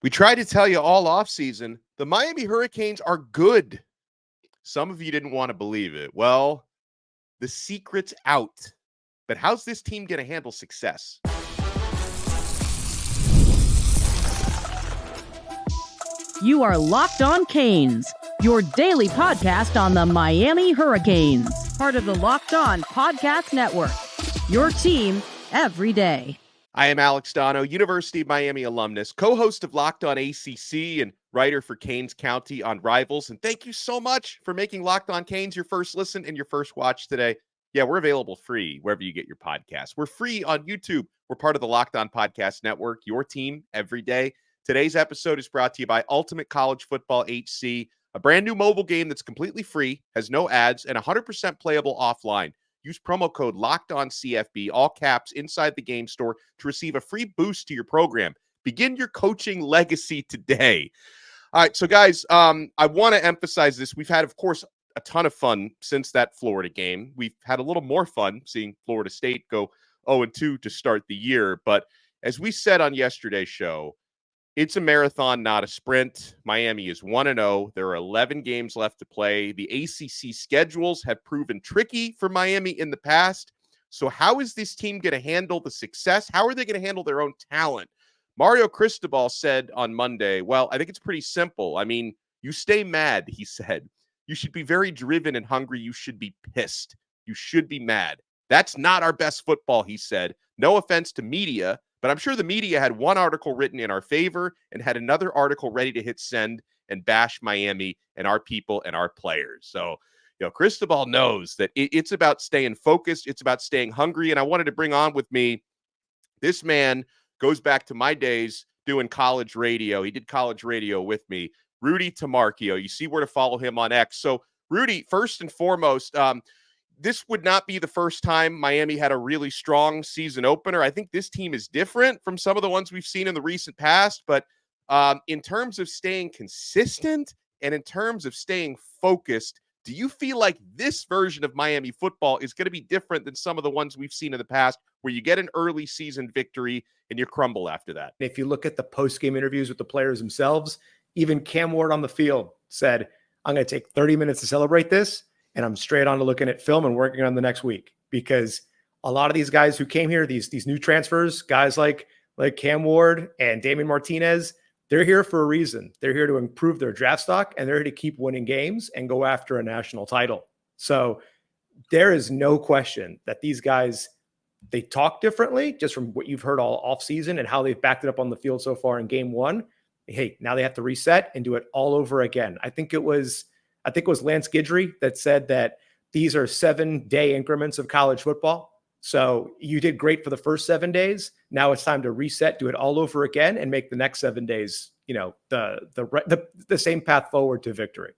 We tried to tell you all offseason, the Miami Hurricanes are good. Some of you didn't want to believe it. Well, the secret's out. But how's this team going to handle success? You are Locked On Canes, your daily podcast on the Miami Hurricanes, part of the Locked On Podcast Network, your team every day. I am Alex Donno, University of Miami alumnus, co-host of Locked On ACC and writer for Canes County on Rivals. And thank you so much for making Locked On Canes your first listen and your first watch today. Yeah, we're available free wherever you get your podcasts. We're free on YouTube. We're part of the Locked On Podcast Network, your team every day. Today's episode is brought to you by Ultimate College Football HC, a brand new mobile game that's completely free, has no ads, and 100% playable offline. Use promo code LOCKEDONCFB, all caps, inside the game store to receive a free boost to your program. Begin your coaching legacy today. All right, so guys, I want to emphasize this. We've had, of course, a ton of fun since that Florida game. We've had a little more fun seeing Florida State go 0-2 to start the year. But as we said on yesterday's show, it's a marathon, not a sprint. Miami is 1-0. There are 11 games left to play. The ACC schedules have proven tricky for Miami in the past. So how is this team going to handle the success? How are they going to handle their own talent? Mario Cristobal said on Monday, well, I think it's pretty simple. I mean, you stay mad, he said. You should be very driven and hungry. You should be pissed. You should be mad. That's not our best football, he said. No offense to media, but I'm sure the media had one article written in our favor and had another article ready to hit send and bash Miami and our people and our players. So, Cristobal knows that it's about staying focused. It's about staying hungry. And I wanted to bring on with me, this man goes back to my days doing college radio. He did college radio with me, Rudy Tomarchio. You see where to follow him on X. So, Rudy, first and foremost, this would not be the first time Miami had a really strong season opener. I think this team is different from some of the ones we've seen in the recent past. But in terms of staying consistent and in terms of staying focused, do you feel like this version of Miami football is going to be different than some of the ones we've seen in the past where you get an early season victory and you crumble after that? If you look at the post-game interviews with the players themselves, even Cam Ward on the field said, I'm going to take 30 minutes to celebrate this. And I'm straight on to looking at film and working on the next week, because a lot of these guys who came here, these new transfers, guys like Cam Ward and Damian Martinez, they're here for a reason. They're here to improve their draft stock, and they're here to keep winning games and go after a national title. So there is no question that these guys, they talk differently just from what you've heard all offseason and how they've backed it up on the field so far in game one. Hey, now they have to reset and do it all over again. I think it was Lance Guidry that said that these are 7-day increments of college football. So you did great for the first 7 days. Now it's time to reset, do it all over again, and make the next 7 days, the same path forward to victory.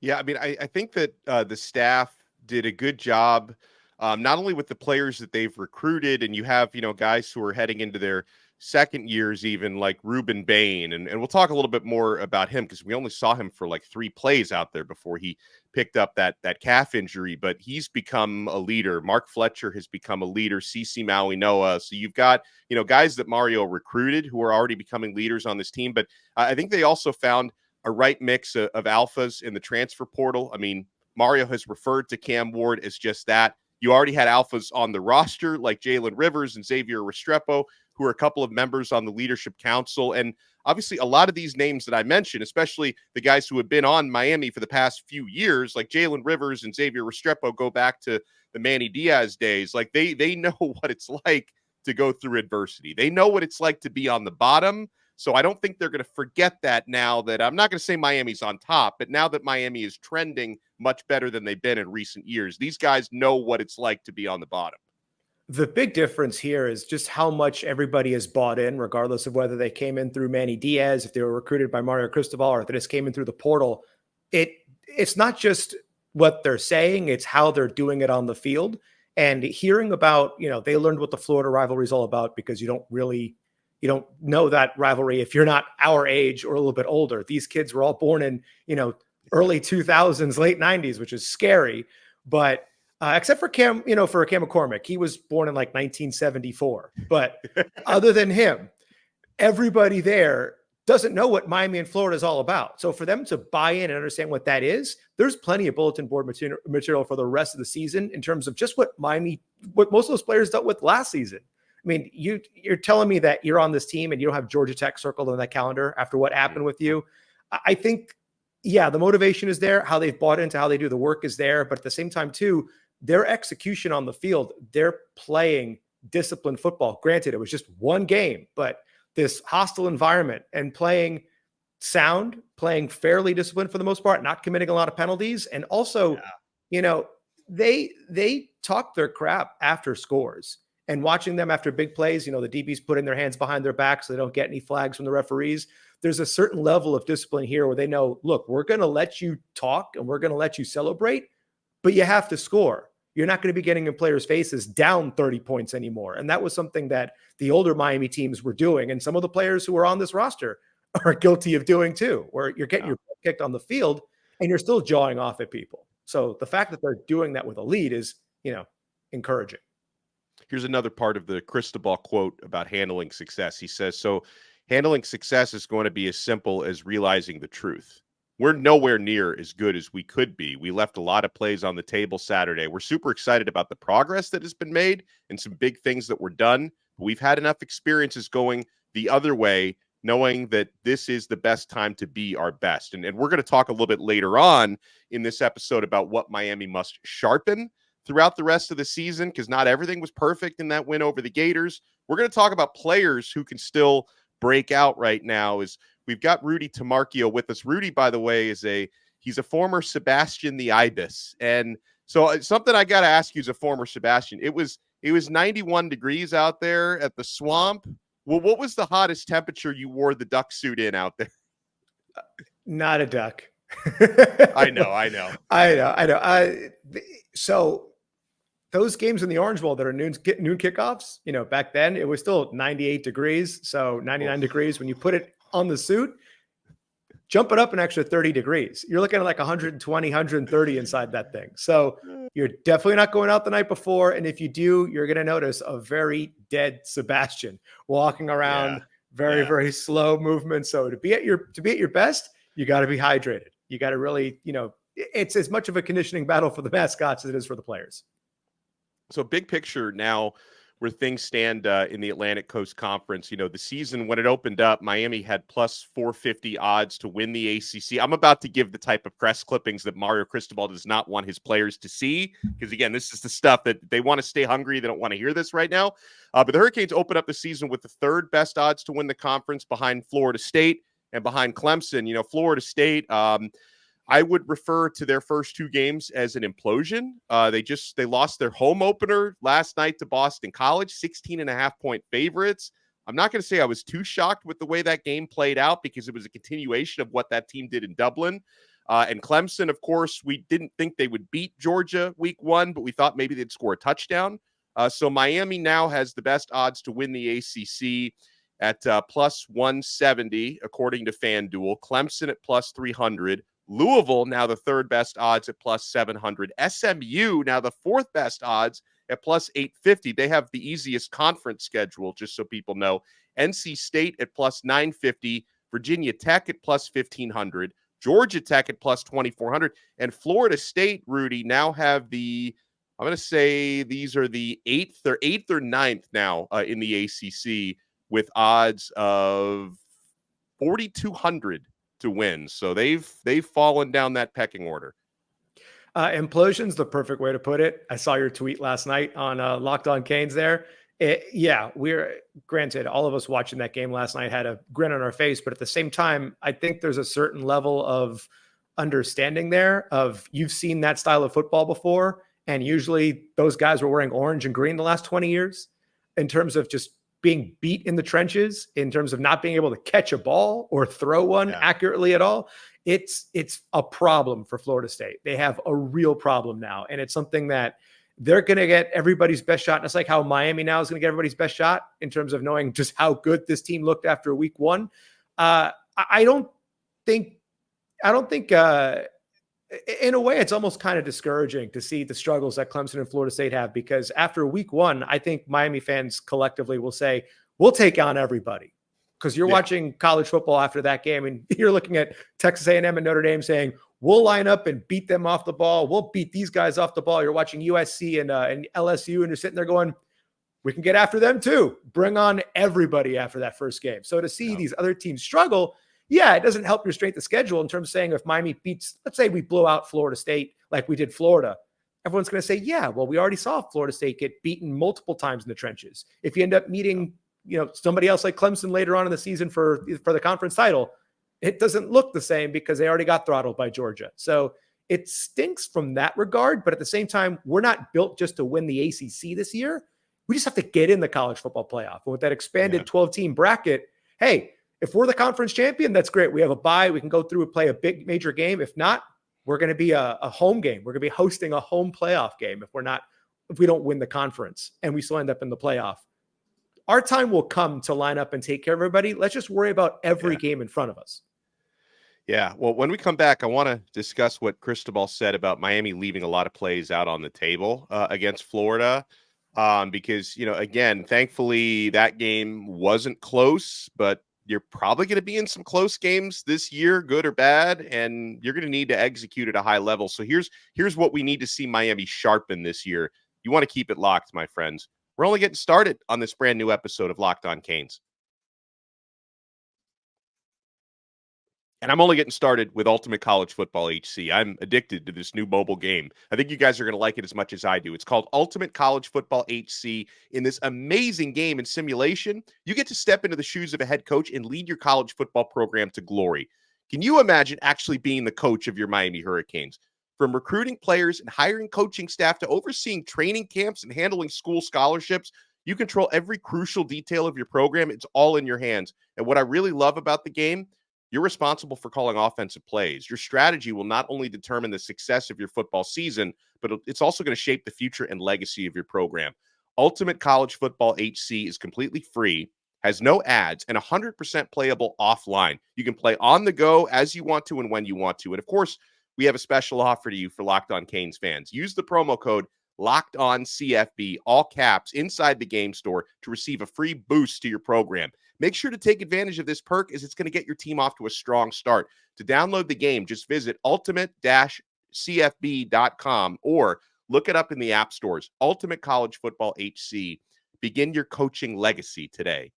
Yeah, I mean, I think that the staff did a good job, not only with the players that they've recruited, and you have, guys who are heading into their second years, even like Rueben Bain. And we'll talk a little bit more about him because we only saw him for like 3 plays out there before he picked up that calf injury, but he's become a leader. Mark Fletcher has become a leader. CC Maui Noah. So you've got, guys that Mario recruited who are already becoming leaders on this team. But I think they also found a right mix of alphas in the transfer portal. I mean, Mario has referred to Cam Ward as just that. You already had alphas on the roster like Jalen Rivers and Xavier Restrepo, who are a couple of members on the leadership council. And obviously a lot of these names that I mentioned, especially the guys who have been on Miami for the past few years, like Jalen Rivers and Xavier Restrepo, go back to the Manny Diaz days. Like they know what it's like to go through adversity. They know what it's like to be on the bottom. So I don't think they're going to forget that now that I'm not going to say Miami's on top, but now that Miami is trending much better than they've been in recent years, these guys know what it's like to be on the bottom. The big difference here is just how much everybody has bought in, regardless of whether they came in through Manny Diaz, if they were recruited by Mario Cristobal, or if they just came in through the portal. It's not just what they're saying, it's how they're doing it on the field. And hearing about, they learned what the Florida rivalry is all about because you don't know that rivalry if you're not our age or a little bit older. These kids were all born in, early 2000s, late 90s, which is scary. But except for Cam, for Cam McCormick, he was born in like 1974. But other than him, everybody there doesn't know what Miami and Florida is all about. So for them to buy in and understand what that is, there's plenty of bulletin board material for the rest of the season in terms of just what most of those players dealt with last season. I mean, you're telling me that you're on this team and you don't have Georgia Tech circled on that calendar after what happened with you. I think, yeah, the motivation is there. How they've bought into how they do the work is there. But at the same time, too, their execution on the field, they're playing disciplined football. Granted, it was just one game, but this hostile environment and playing sound, playing fairly disciplined for the most part, not committing a lot of penalties. And also, they talk their crap after scores, and watching them after big plays, the DBs putting their hands behind their back so they don't get any flags from the referees. There's a certain level of discipline here where they know, look, we're going to let you talk and we're going to let you celebrate, but you have to score. You're not going to be getting in players' faces down 30 points anymore. And that was something that the older Miami teams were doing. And some of the players who are on this roster are guilty of doing too, where you're getting your butt kicked on the field and you're still jawing off at people. So the fact that they're doing that with a lead is, encouraging. Here's another part of the Cristobal quote about handling success. He says, so handling success is going to be as simple as realizing the truth. We're nowhere near as good as we could be. We left a lot of plays on the table Saturday. We're super excited about the progress that has been made and some big things that were done. We've had enough experiences going the other way, knowing that this is the best time to be our best. And we're going to talk a little bit later on in this episode about what Miami must sharpen throughout the rest of the season, because not everything was perfect in that win over the Gators. We're going to talk about players who can still break out right now. We've got Rudy Tomarchio with us. Rudy, by the way, he's a former Sebastian the Ibis. And so something I got to ask you as a former Sebastian, it was 91 degrees out there at the swamp. Well, what was the hottest temperature you wore the duck suit in out there? Not a duck. I know. So those games in the Orange Bowl that are noon kickoffs, back then it was still 98 degrees. So 99 degrees. When you put it on the suit, jump it up an extra 30 degrees. You're looking at like 120, 130 inside that thing. So you're definitely not going out the night before. And if you do, you're going to notice a very dead Sebastian walking around, very slow movement. So to be at your best, you got to be hydrated. You got to really, it's as much of a conditioning battle for the mascots as it is for the players. So big picture now, where things stand in the Atlantic Coast Conference, the season, when it opened up, Miami had plus 450 odds to win the ACC. I'm about to give the type of press clippings that Mario Cristobal does not want his players to see, because, again, this is the stuff that they want to stay hungry. They don't want to hear this right now. But the Hurricanes open up the season with the third best odds to win the conference behind Florida State and behind Clemson. Florida State, I would refer to their first two games as an implosion. They lost their home opener last night to Boston College, 16.5-point favorites. I'm not going to say I was too shocked with the way that game played out, because it was a continuation of what that team did in Dublin. And Clemson, of course, we didn't think they would beat Georgia week one, but we thought maybe they'd score a touchdown. So Miami now has the best odds to win the ACC at plus 170, according to FanDuel. Clemson at plus 300. Louisville, now the third best odds at plus 700. SMU, now the fourth best odds at plus 850. They have the easiest conference schedule, just so people know. NC State at plus 950. Virginia Tech at plus 1500. Georgia Tech at plus 2400. And Florida State, Rudy, now have I'm going to say these are the eighth or ninth now in the ACC, with odds of 4,200 to win. So they've fallen down that pecking order. Implosion's the perfect way to put it. I saw your tweet last night on Locked On Canes there. We're granted, all of us watching that game last night had a grin on our face, but at the same time, I think there's a certain level of understanding there of, you've seen that style of football before, and usually those guys were wearing orange and green the last 20 years in terms of just being beat in the trenches, in terms of not being able to catch a ball or throw one accurately at all. It's a problem for Florida State. They have a real problem now. And it's something that they're going to get everybody's best shot. And it's like how Miami now is going to get everybody's best shot in terms of knowing just how good this team looked after week one. I don't think in a way, it's almost kind of discouraging to see the struggles that Clemson and Florida State have, because after week one, I think Miami fans collectively will say, we'll take on everybody. because you're watching college football after that game, and you're looking at Texas A&M and Notre Dame saying, we'll line up and beat them off the ball. We'll beat these guys off the ball. You're watching USC and LSU, and you're sitting there going, we can get after them too. Bring on everybody after that first game. So to see these other teams struggle, it doesn't help your strength of schedule in terms of saying if Miami beats, let's say we blow out Florida State like we did Florida, everyone's going to say, well, we already saw Florida State get beaten multiple times in the trenches. If you end up meeting, somebody else like Clemson later on in the season for the conference title, it doesn't look the same because they already got throttled by Georgia. So it stinks from that regard. But at the same time, we're not built just to win the ACC this year. We just have to get in the college football playoff. And with that expanded 12-team bracket, hey, if we're the conference champion, that's great. We have a bye. We can go through and play a big major game. If not, we're going to be a home game. We're going to be hosting a home playoff game if we don't win the conference and we still end up in the playoff. Our time will come to line up and take care of everybody. Let's just worry about every game in front of us. Yeah. Well, when we come back, I want to discuss what Cristobal said about Miami leaving a lot of plays out on the table against Florida. Because, again, thankfully that game wasn't close, but you're probably going to be in some close games this year, good or bad, and you're going to need to execute at a high level. So here's what we need to see Miami sharpen this year. You want to keep it locked, my friends. We're only getting started on this brand new episode of Locked On Canes. And I'm only getting started with Ultimate College Football HC. I'm addicted to this new mobile game. I think you guys are going to like it as much as I do. It's called Ultimate College Football HC. In this amazing game and simulation, you get to step into the shoes of a head coach and lead your college football program to glory. Can you imagine actually being the coach of your Miami Hurricanes? From recruiting players and hiring coaching staff to overseeing training camps and handling school scholarships, you control every crucial detail of your program. It's all in your hands. And what I really love about the game, you're responsible for calling offensive plays. Your strategy will not only determine the success of your football season, but it's also going to shape the future and legacy of your program. Ultimate College Football HC is completely free, has no ads, and 100% playable offline. You can play on the go as you want to and when you want to. And of course, we have a special offer to you for Locked On Canes fans. Use the promo code LOCKEDONCFB, all caps, inside the game store to receive a free boost to your program. Make sure to take advantage of this perk as it's going to get your team off to a strong start. To download the game, just visit ultimate-cfb.com or look it up in the app stores. Ultimate College Football HC. Begin your coaching legacy today.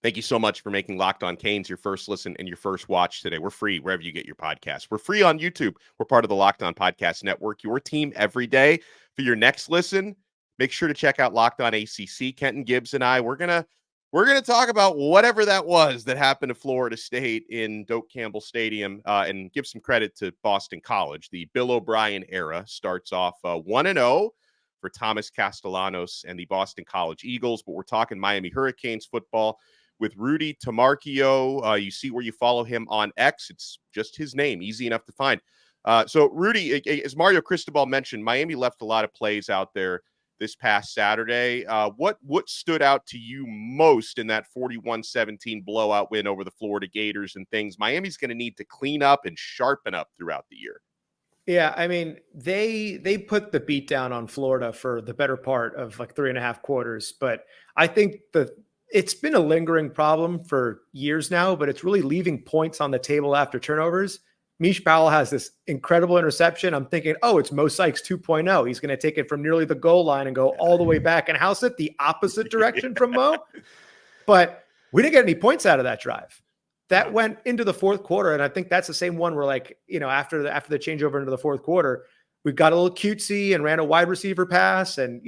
Thank you so much for making Locked On Canes your first listen and your first watch today. We're free wherever you get your podcasts. We're free on YouTube. We're part of the Locked On Podcast Network, your team every day. For your next listen, make sure to check out Locked On ACC. Kenton Gibbs and I, we're gonna talk about whatever that was that happened to Florida State in Doak Campbell Stadium and give some credit to Boston College. The Bill O'Brien era starts off 1-0 for Thomas Castellanos and the Boston College Eagles, but we're talking Miami Hurricanes football with Rudy Tomarchio. You see where you follow him on X. It's just his name, easy enough to find. So Rudy, as Mario Cristobal mentioned, Miami left a lot of plays out there this past Saturday. What stood out to you most in that 41-17 blowout win over the Florida Gators and things Miami's going to need to clean up and sharpen up throughout the year? Yeah, I mean, they put the beat down on Florida for the better part of like 3.5 quarters, but I think it's been a lingering problem for years now, but it's really leaving points on the table after turnovers. Mish Powell has this incredible interception. I'm thinking, it's Mo Sykes 2.0. He's going to take it from nearly the goal line and go all the way back and house it the opposite direction from Mo. But we didn't get any points out of that drive. That went into the fourth quarter, and I think that's the same one where, like, after the changeover into the fourth quarter, we got a little cutesy and ran a wide receiver pass, and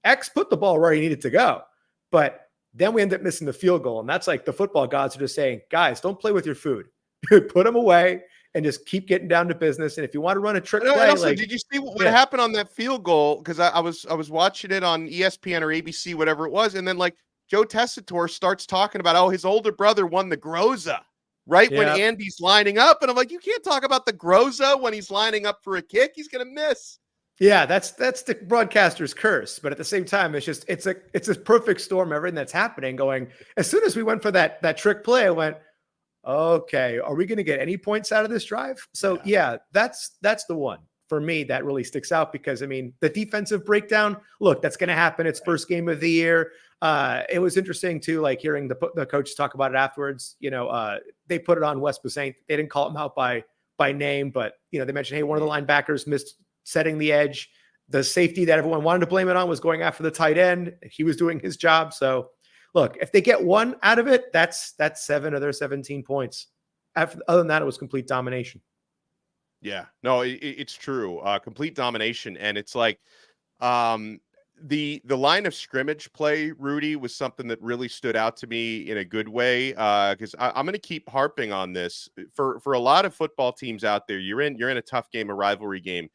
X put the ball where he needed to go. But then we end up missing the field goal, and that's like the football gods are just saying, guys, don't play with your food. Put them away and just keep getting down to business. And if you want to run a trick play, also, did you see what happened on that field goal? Because I was watching it on ESPN or ABC, whatever it was, and then like Joe Tessitore starts talking about, his older brother won the Groza when Andy's lining up, and I'm like, you can't talk about the Groza when he's lining up for a kick. He's gonna miss. Yeah, that's the broadcaster's curse. But at the same time, it's a perfect storm. Everything that's happening going. As soon as we went for that trick play, I went, okay, are we going to get any points out of this drive? So yeah, that's the one. for me, that really sticks out because, I mean, the defensive breakdown, look, that's going to happen. It's first game of the year. It was interesting too, like hearing the coach talk about it afterwards. They put it on Wes Bassett. They didn't call him out by name, but, they mentioned, hey, one of the linebackers missed setting the edge. The safety that everyone wanted to blame it on was going after the tight end. He was doing his job. So look, if they get one out of it, that's 7 of their 17 points. Other than that, it was complete domination. Yeah, no, it's true. Complete domination. And it's like the line of scrimmage play, Rudy, was something that really stood out to me in a good way. Because I'm going to keep harping on this. For a lot of football teams out there, you're in a tough game, a rivalry game.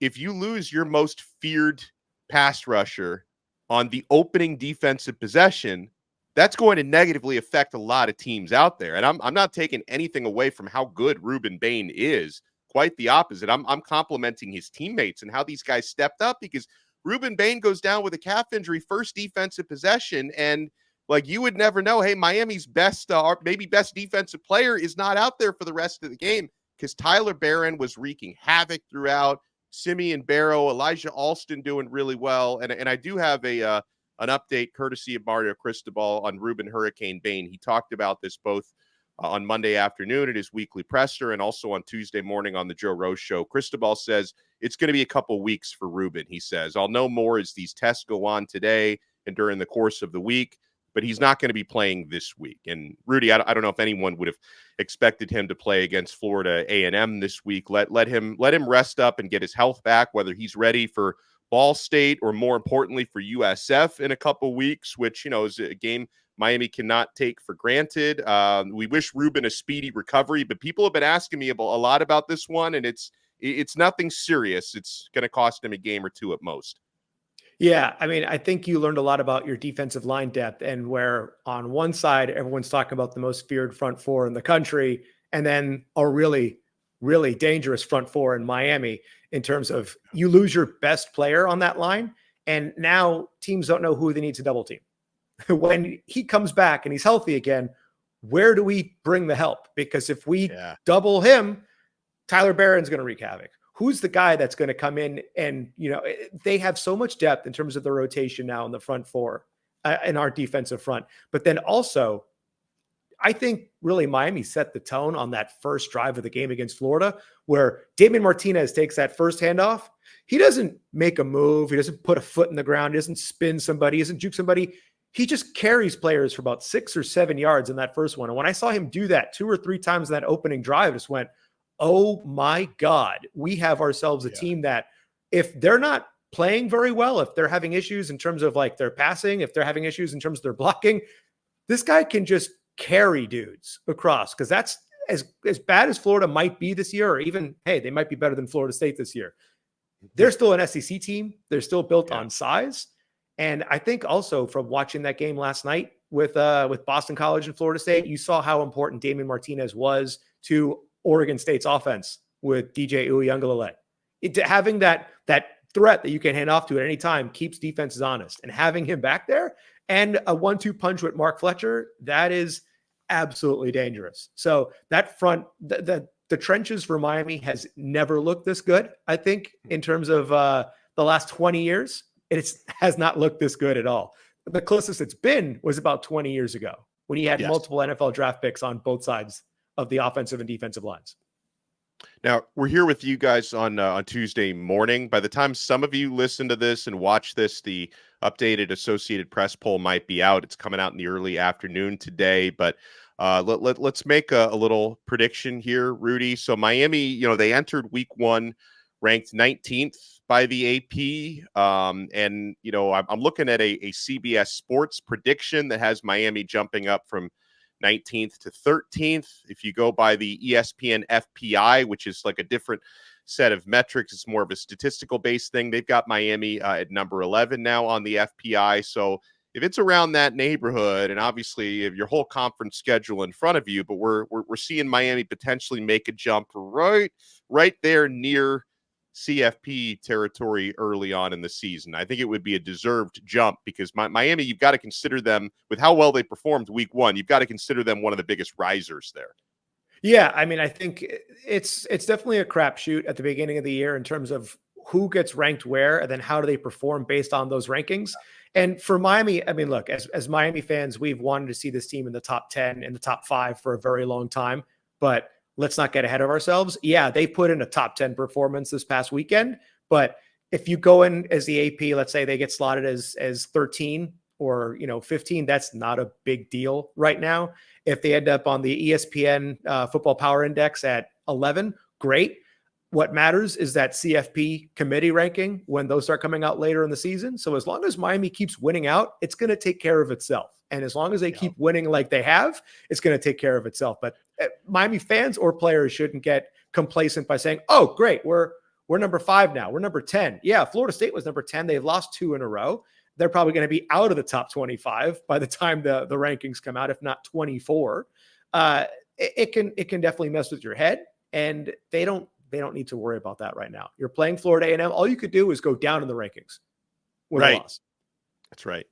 If you lose your most feared pass rusher on the opening defensive possession, that's going to negatively affect a lot of teams out there. And I'm not taking anything away from how good Rueben Bain is. Quite the opposite. I'm complimenting his teammates and how these guys stepped up, because Rueben Bain goes down with a calf injury, first defensive possession, and like you would never know, hey, Miami's best maybe best defensive player is not out there for the rest of the game because Tyler Barron was wreaking havoc throughout. Simeon Barrow, Elijah Alston doing really well, and I do have an update courtesy of Mario Cristobal on Rueben Hurricane Bain. He talked about this both on Monday afternoon at his weekly presser and also on Tuesday morning on the Joe Rose Show. Cristobal says it's going to be a couple weeks for Rueben. He says, I'll know more as these tests go on today and during the course of the week, but he's not going to be playing this week. And Rudy, I don't know if anyone would have expected him to play against Florida A&M this week. Let him rest up and get his health back, whether he's ready for Ball State or more importantly for USF in a couple weeks, which, is a game Miami cannot take for granted. We wish Rueben a speedy recovery, but people have been asking me a lot about this one, and it's nothing serious. It's going to cost him a game or two at most. Yeah, I mean, I think you learned a lot about your defensive line depth, and where on one side, everyone's talking about the most feared front four in the country, and then a really, really dangerous front four in Miami in terms of you lose your best player on that line, and now teams don't know who they need to double team. When he comes back and he's healthy again, where do we bring the help? Because if we double him, Tyler Barron's going to wreak havoc. Who's the guy that's going to come in? And, they have so much depth in terms of the rotation now in the front four in our defensive front. But then also, I think really Miami set the tone on that first drive of the game against Florida, where Damian Martinez takes that first handoff. He doesn't make a move. He doesn't put a foot in the ground. He doesn't spin somebody. He doesn't juke somebody. He just carries players for about 6 or 7 yards in that first one. And when I saw him do that 2 or 3 times in that opening drive, I just went, oh my God, we have ourselves a team that if they're not playing very well, if they're having issues in terms of like their passing, if they're having issues in terms of their blocking, this guy can just carry dudes across. Because that's as bad as Florida might be this year, or even, hey, they might be better than Florida State this year. They're still an SEC team. They're still built on size. And I think also from watching that game last night with Boston College and Florida State, you saw how important Damian Martinez was to Oregon State's offense with DJ Uiagalelei. Having that threat that you can hand off to at any time keeps defenses honest. And having him back there and a 1-2 punch with Mark Fletcher, that is absolutely dangerous. So that front, the trenches for Miami has never looked this good, I think, in terms of the last 20 years. It has not looked this good at all. The closest it's been was about 20 years ago when he had multiple NFL draft picks on both sides of the offensive and defensive lines. Now, we're here with you guys on Tuesday morning. By the time some of you listen to this and watch this, the updated Associated Press poll might be out. It's coming out in the early afternoon today, but let's make a little prediction here, Rudy. So Miami, they entered week 1 ranked 19th by the AP. And, I'm looking at a CBS Sports prediction that has Miami jumping up from 19th to 13th. If you go by the ESPN FPI, which is like a different set of metrics, it's more of a statistical based thing. They've got Miami at number 11 now on the FPI. So if it's around that neighborhood, and obviously you have your whole conference schedule in front of you, but we're seeing Miami potentially make a jump right there near CFP territory early on in the season. I think it would be a deserved jump because Miami, you've got to consider them with how well they performed week 1. You've got to consider them one of the biggest risers there. Yeah, I mean, I think it's definitely a crapshoot at the beginning of the year in terms of who gets ranked where, and then how do they perform based on those rankings. And for Miami, I mean, look, as Miami fans, we've wanted to see this team in the top 10, in the top 5 for a very long time. But let's not get ahead of ourselves. Yeah, they put in a top 10 performance this past weekend, but if you go in as the AP, let's say they get slotted as 13 or 15, that's not a big deal right now. If they end up on the ESPN Football Power Index at 11, great. What matters is that CFP committee ranking when those start coming out later in the season. So as long as Miami keeps winning out, it's going to take care of itself. And as long as they keep winning like they have, it's going to take care of itself. But Miami fans or players shouldn't get complacent by saying, oh, great, we're number 5 now. We're number 10. Yeah, Florida State was number 10. They've lost 2 in a row. They're probably going to be out of the top 25 by the time the rankings come out, if not 24. It can definitely mess with your head, and they don't need to worry about that right now. You're playing Florida A&M. All you could do is go down in the rankings. Win or loss. That's right.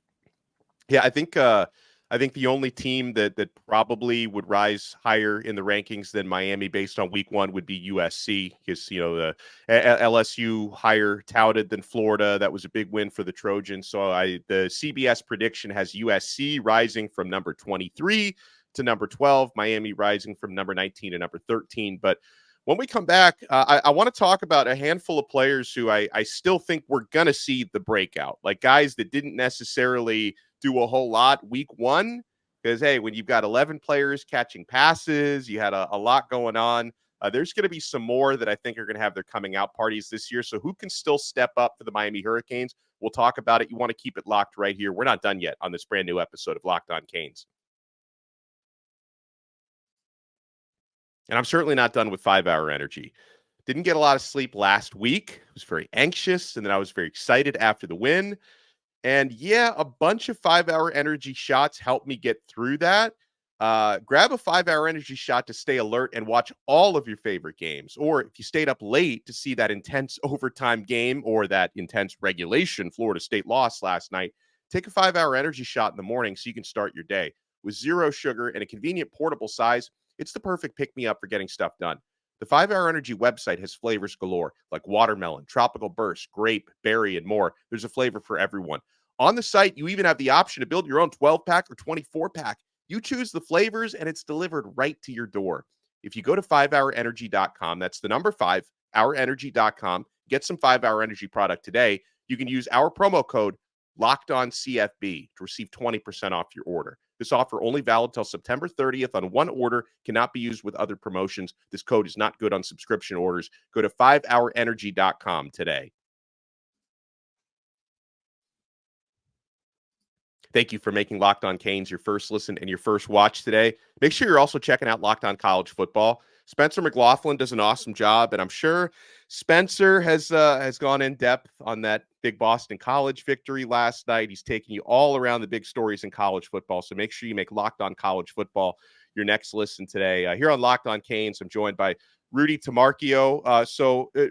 Yeah, I think the only team that probably would rise higher in the rankings than Miami based on week 1 would be USC, because the LSU higher touted than Florida. That was a big win for the Trojans. So the CBS prediction has USC rising from number 23 to number 12, Miami rising from number 19 to number 13. But when we come back, I want to talk about a handful of players who I still think we're going to see the breakout, like guys that didn't necessarily do a whole lot week 1, because, hey, when you've got 11 players catching passes, you had a lot going on. There's going to be some more that I think are going to have their coming out parties this year. So who can still step up for the Miami Hurricanes? We'll talk about it. You want to keep it locked right here. We're not done yet on this brand new episode of Locked On Canes. And I'm certainly not done with 5 Hour Energy. Didn't get a lot of sleep last week. I was very anxious, and then I was very excited after the win. And yeah, a bunch of 5 Hour Energy shots helped me get through that. Grab a 5 Hour Energy shot to stay alert and watch all of your favorite games. Or if you stayed up late to see that intense overtime game or that intense regulation Florida State loss last night, take a 5 Hour Energy shot in the morning so you can start your day. With 0 sugar and a convenient portable size, it's the perfect pick-me-up for getting stuff done. The 5 Hour Energy website has flavors galore, like watermelon, tropical burst, grape, berry, and more. There's a flavor for everyone. On the site, you even have the option to build your own 12-pack or 24-pack. You choose the flavors, and it's delivered right to your door. If you go to 5hourenergy.com, that's the number 5, hourenergy.com, get some 5 Hour Energy product today. You can use our promo code LOCKEDONCFB to receive 20% off your order. This offer only valid till September 30th on one order, cannot be used with other promotions. This code is not good on subscription orders. Go to 5hourenergy.com today. Thank you for making Locked On Canes your first listen and your first watch today. Make sure you're also checking out Locked On College Football. Spencer McLaughlin does an awesome job, and I'm sure Spencer has gone in depth on that big Boston College victory last night. He's taking you all around the big stories in college football, so make sure you make Locked On College Football your next listen today. Here on Locked On Canes, I'm joined by Rudy Tomarchio.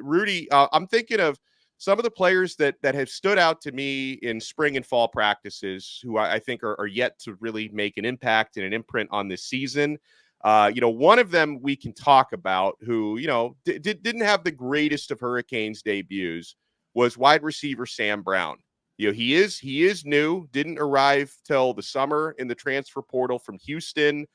Rudy, I'm thinking of some of the players that have stood out to me in spring and fall practices who I think are yet to really make an impact and an imprint on this season. One of them we can talk about who, didn't have the greatest of Hurricanes debuts was wide receiver Sam Brown. He is new, didn't arrive till the summer in the transfer portal from Houston.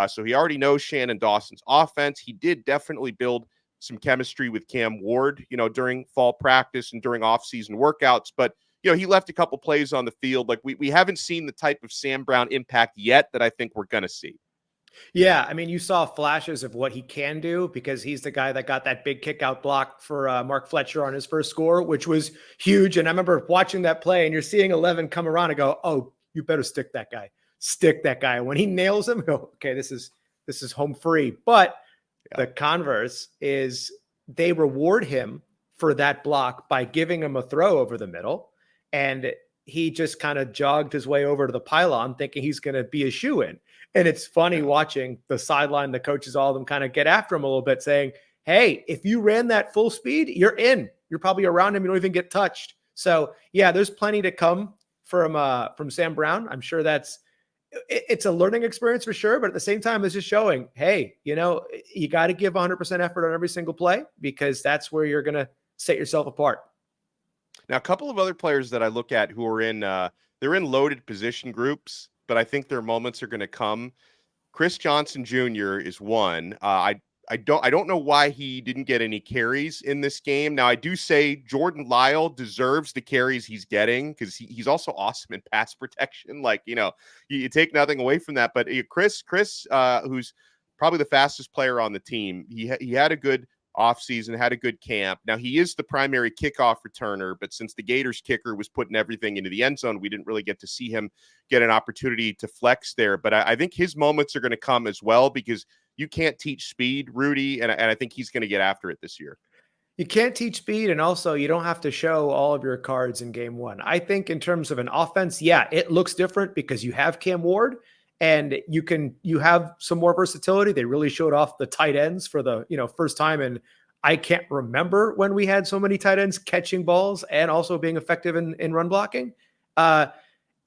So he already knows Shannon Dawson's offense. He did definitely build some chemistry with Cam Ward, during fall practice and during off-season workouts. But, he left a couple plays on the field. Like we haven't seen the type of Sam Brown impact yet that I think we're going to see. Yeah, I mean, you saw flashes of what he can do because he's the guy that got that big kick out block for Mark Fletcher on his first score, which was huge. And I remember watching that play, and you're seeing 11 come around and go, oh, you better stick that guy. Stick that guy. When he nails him, go, okay, this is home free. But the converse is they reward him for that block by giving him a throw over the middle. And he just kind of jogged his way over to the pylon thinking he's going to be a shoo-in. And it's funny watching the sideline, the coaches, all of them kind of get after him a little bit saying, hey, if you ran that full speed, you're in. You're probably around him. You don't even get touched. So, yeah, there's plenty to come from Sam Brown. I'm sure that's it's a learning experience for sure, but at the same time, it's just showing, hey, you got to give 100% effort on every single play, because that's where you're going to set yourself apart. Now, a couple of other players that I look at who are they're in loaded position groups, but I think their moments are going to come. Chris Johnson Jr. is one. I don't know why he didn't get any carries in this game. Now, I do say Jordan Lyle deserves the carries he's getting, because he's also awesome in pass protection. Like, you take nothing away from that. But Chris, who's probably the fastest player on the team, he had a good offseason, had a good camp. Now, he is the primary kickoff returner, but since the Gators kicker was putting everything into the end zone, we didn't really get to see him get an opportunity to flex there. But I think his moments are going to come as well, because you can't teach speed, Rudy, and I think he's going to get after it this year. You can't teach speed, and also you don't have to show all of your cards in game one. I think in terms of an offense, yeah, it looks different because you have Cam Ward, and you have some more versatility. They really showed off the tight ends for the first time, and I can't remember when we had so many tight ends catching balls and also being effective in run blocking.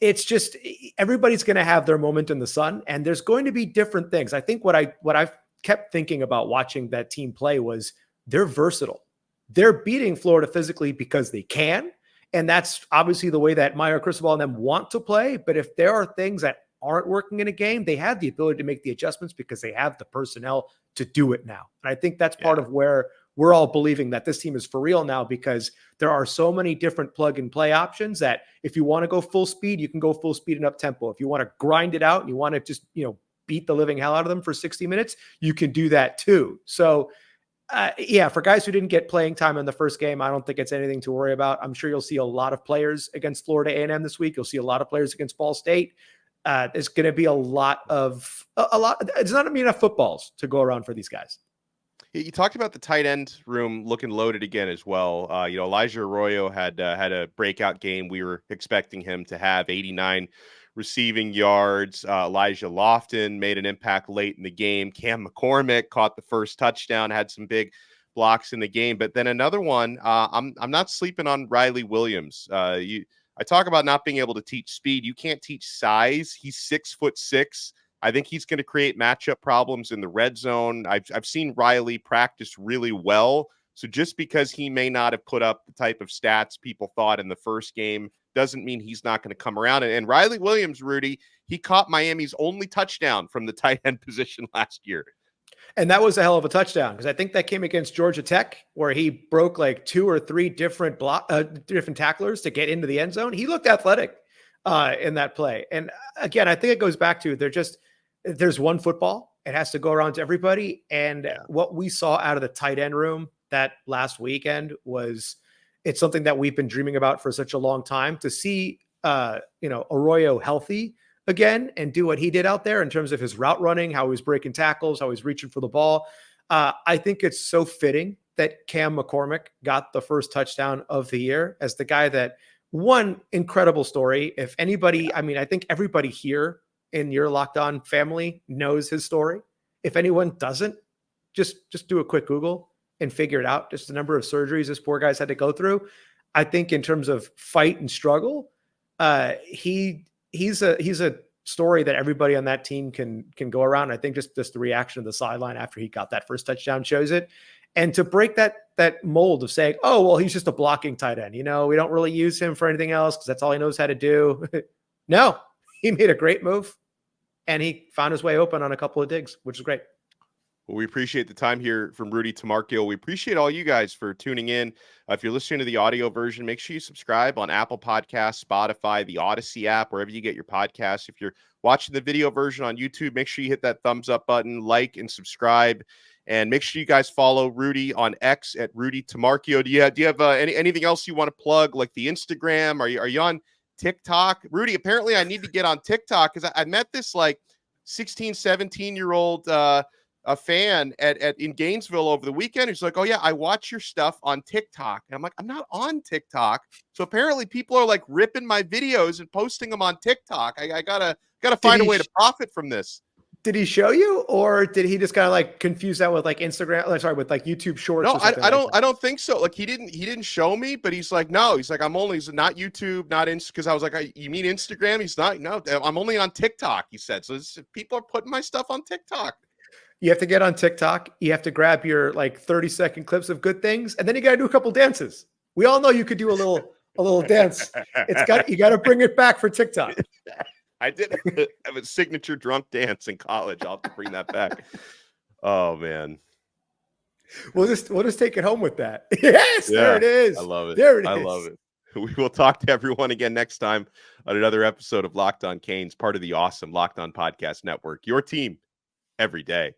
It's just everybody's going to have their moment in the sun, and there's going to be different things. I think what I kept thinking about watching that team play was they're versatile. They're beating Florida physically because they can, and that's obviously the way that Mario Cristobal and them want to play. But if there are things that aren't working in a game, they have the ability to make the adjustments because they have the personnel to do it now. And I think that's part of where we're all believing that this team is for real now, because there are so many different plug and play options that if you want to go full speed, you can go full speed and up tempo. If you want to grind it out and you want to just, beat the living hell out of them for 60 minutes, you can do that too. So for guys who didn't get playing time in the first game, I don't think it's anything to worry about. I'm sure you'll see a lot of players against Florida A&M this week. You'll see a lot of players against Ball State. There's going to be a lot. It's not enough footballs to go around for these guys. You talked about the tight end room looking loaded again as well. Elijah Arroyo had a breakout game. We were expecting him to have 89 receiving yards. Elijah Lofton made an impact late in the game. Cam McCormick caught the first touchdown, had some big blocks in the game. But then another one, I'm not sleeping on Riley Williams. I talk about not being able to teach speed. You can't teach size. He's 6'6". I think he's going to create matchup problems in the red zone. I've seen Riley practice really well. So just because he may not have put up the type of stats people thought in the first game doesn't mean he's not going to come around. And Riley Williams, Rudy, he caught Miami's only touchdown from the tight end position last year. And that was a hell of a touchdown, because I think that came against Georgia Tech, where he broke like 2 or 3 different tacklers to get into the end zone. He looked athletic in that play. And again, I think it goes back to there's one football. It has to go around to everybody. And what we saw out of the tight end room that last weekend it's something that we've been dreaming about for such a long time. To see Arroyo healthy again and do what he did out there in terms of his route running, how he was breaking tackles, how he's reaching for the ball. I think it's so fitting that Cam McCormick got the first touchdown of the year as the guy that one incredible story. If anybody, I think everybody here in your Locked On family knows his story. If anyone doesn't, just do a quick Google and figure it out. Just the number of surgeries this poor guy's had to go through. I think in terms of fight and struggle, he's a story that everybody on that team can go around. I think just the reaction of the sideline after he got that first touchdown shows it. And to break that mold of saying, oh, well, he's just a blocking tight end. We don't really use him for anything else because that's all he knows how to do. No, he made a great move and he found his way open on a couple of digs, which is great. Well, we appreciate the time here from Rudy Tomarchio. We appreciate all you guys for tuning in. If you're listening to the audio version, make sure you subscribe on Apple Podcasts, Spotify, the Odyssey app, wherever you get your podcasts. If you're watching the video version on YouTube, make sure you hit that thumbs up button, like, and subscribe. And make sure you guys follow Rudy on X at Rudy Tomarchio. Do you have anything else you want to plug, like the Instagram? Are you on TikTok? Rudy, apparently I need to get on TikTok because I met this like 16, 17-year-old a fan in Gainesville over the weekend. He's like, oh yeah, I watch your stuff on TikTok. And I'm like, I'm not on TikTok. So apparently people are like ripping my videos and posting them on TikTok. I gotta find a way to profit from this. Did he show you, or did he just kind of like confuse that with like Instagram? With like YouTube Shorts? No, or something I don't think so. Like he didn't show me, but he's like, no, he's like, he's not YouTube, not Insta. Because I was like, you mean Instagram? He's not. No, I'm only on TikTok. He said. So people are putting my stuff on TikTok. You have to get on TikTok. You have to grab your like 30-second clips of good things, and then you got to do a couple dances. We all know you could do a little dance. You got to bring it back for TikTok. I did have a signature drunk dance in college. I'll have to bring that back. Oh man. We'll just take it home with that. Yes, yeah, there it is. I love it. There it is. I love it. We will talk to everyone again next time on another episode of Locked On Canes, part of the awesome Locked On Podcast Network. Your team every day.